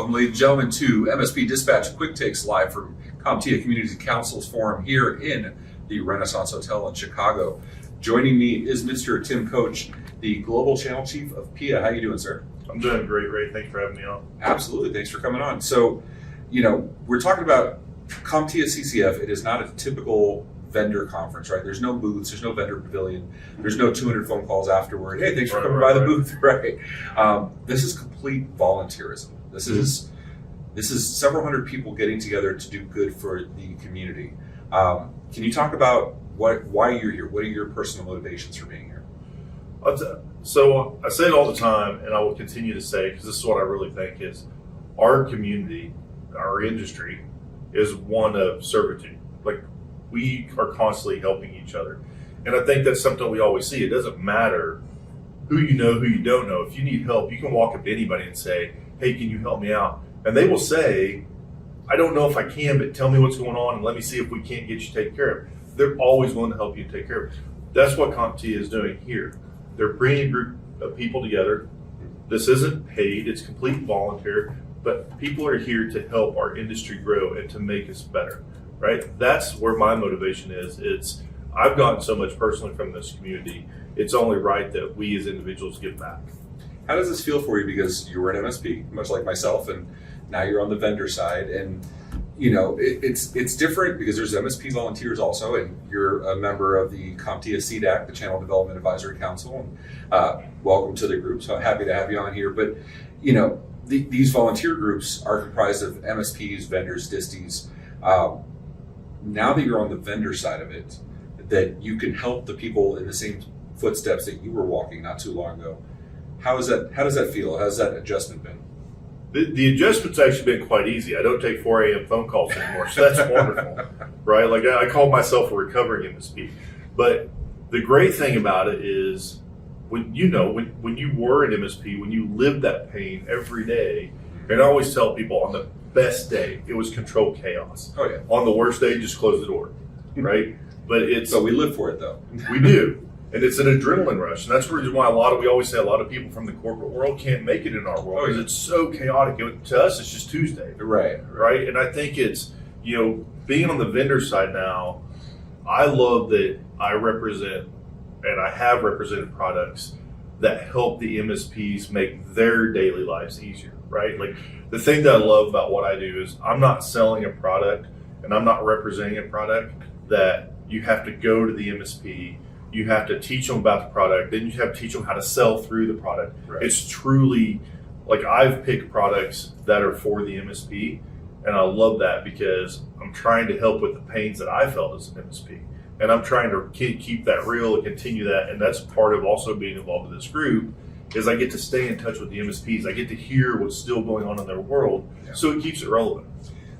Welcome, ladies and gentlemen, to MSP Dispatch Quick Takes live from CompTIA Community Council's Forum here in the Renaissance Hotel in Chicago. Joining me is Mr. Tim Coach, the Global Channel Chief of PIA. How you doing, sir? I'm doing great, Ray. Thanks for having me on. Absolutely. Thanks for coming on. So, we're talking about CompTIA CCF. It is not a typical vendor conference, right? There's no booths, there's no vendor pavilion, there's no 200 phone calls afterward. Hey, thanks for coming by the booth, right? This is complete volunteerism. This is several hundred people getting together to do good for the community. Can you talk about why you're here? What are your personal motivations for being here? So I say it all the time, and I will continue to say, because this is what I really think is our community, our industry, is one of servitude. Like, we are constantly helping each other. And I think that's something we always see. It doesn't matter who you know, who you don't know. If you need help, you can walk up to anybody and say, hey, can you help me out? And they will say, I don't know if I can, but tell me what's going on and let me see if we can't get you taken care of. They're always willing to help you take care of it. That's what CompTIA is doing here. They're bringing a group of people together. This isn't paid, it's complete volunteer, but people are here to help our industry grow and to make us better, right? That's where my motivation is. I've gotten so much personally from this community, it's only right that we as individuals give back. How does this feel for you? Because you were an MSP, much like myself, and now you're on the vendor side. And it's different because there's MSP volunteers also, and you're a member of the CompTIA CDAC, the Channel Development Advisory Council. And welcome to the group. So happy to have you on here. But these volunteer groups are comprised of MSPs, vendors, disties. Now that you're on the vendor side of it, that you can help the people in the same footsteps that you were walking not too long ago. How does that feel? How's that adjustment been? The adjustment's actually been quite easy. I don't take 4 a.m. phone calls anymore, so that's wonderful, right? Like, I call myself a recovering MSP. But the great thing about it is when you were an MSP, when you lived that pain every day, and I always tell people on the best day, it was control chaos. Oh, yeah. On the worst day, just close the door, right? But we live for it, though. We do. And it's an adrenaline rush. And that's the reason why we always say a lot of people from the corporate world can't make it in our world because it's so chaotic. To us, it's just Tuesday. Right. And I think it's, being on the vendor side now, I love that I represent and I have represented products that help the MSPs make their daily lives easier, right? Like, the thing that I love about what I do is I'm not selling a product and I'm not representing a product that you have to go to the MSP. You have to teach them about the product, then you have to teach them how to sell through the product. Right. It's truly, like, I've picked products that are for the MSP, and I love that because I'm trying to help with the pains that I felt as an MSP. And I'm trying to keep that real and continue that, and that's part of also being involved in this group, is I get to stay in touch with the MSPs. I get to hear what's still going on in their world, so it keeps it relevant.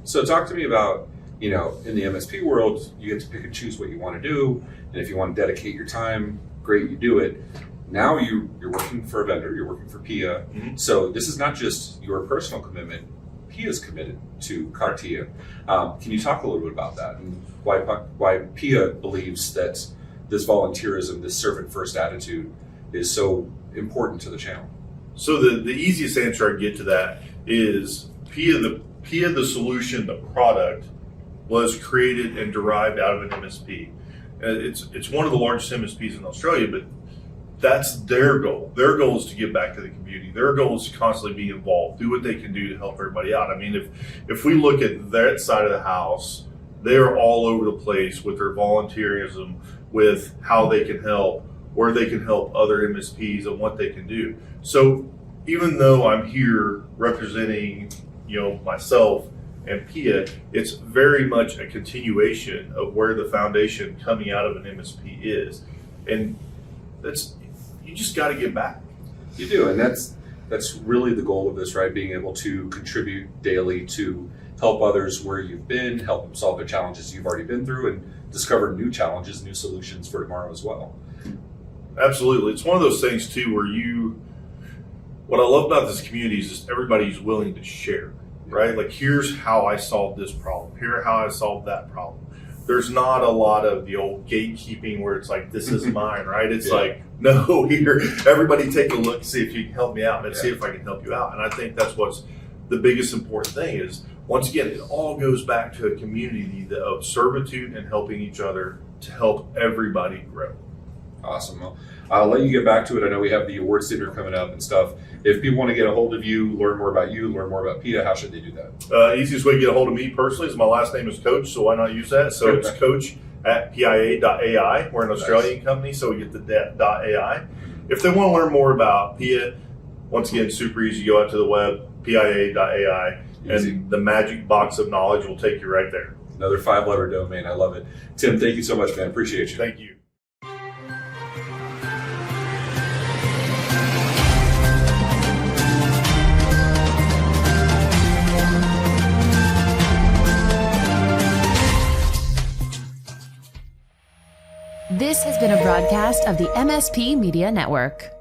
So talk to me about, in the MSP world, you get to pick and choose what you want to do. And if you want to dedicate your time, great, you do it. Now you're working for a vendor, you're working for PIA. Mm-hmm. So this is not just your personal commitment, PIA is committed to CompTIA. Can you talk a little bit about that and why PIA believes that this volunteerism, this servant first attitude is so important to the channel? So the easiest answer I get to that is PIA the solution, the product, was created and derived out of an MSP. It's one of the largest MSPs in Australia, but that's their goal. Their goal is to give back to the community. Their goal is to constantly be involved, do what they can do to help everybody out. I mean, if we look at that side of the house, they're all over the place with their volunteerism, with how they can help, where they can help other MSPs and what they can do. So even though I'm here representing, myself and PIA, it's very much a continuation of where the foundation coming out of an MSP is. And you just got to give back. You do, and that's really the goal of this, right? Being able to contribute daily to help others where you've been, help them solve the challenges you've already been through, and discover new challenges, new solutions for tomorrow as well. Absolutely. It's one of those things too where what I love about this community is just everybody's willing to share. Right? Like, here's how I solved this problem. Here's how I solved that problem. There's not a lot of the old gatekeeping where it's like, this is mine, right? It's like, no, here, everybody take a look, see if you can help me out, and see if I can help you out. And I think that's what's the biggest important thing is, once again, it all goes back to a community of servitude and helping each other to help everybody grow. Awesome. Well, I'll let you get back to it. I know we have the awards dinner coming up and stuff. If people want to get a hold of you, learn more about you, learn more about PIA, how should they do that? Easiest way to get a hold of me personally is my last name is Coach, so why not use that? So it's coach@PIA.ai. We're an Australian company, so we get the .ai. If they want to learn more about PIA, once again, super easy. Go out to the web, PIA.ai, and the magic box of knowledge will take you right there. Another 5-letter domain. I love it. Tim, thank you so much, man. Appreciate you. Thank you. This has been a broadcast of the MSP Media Network.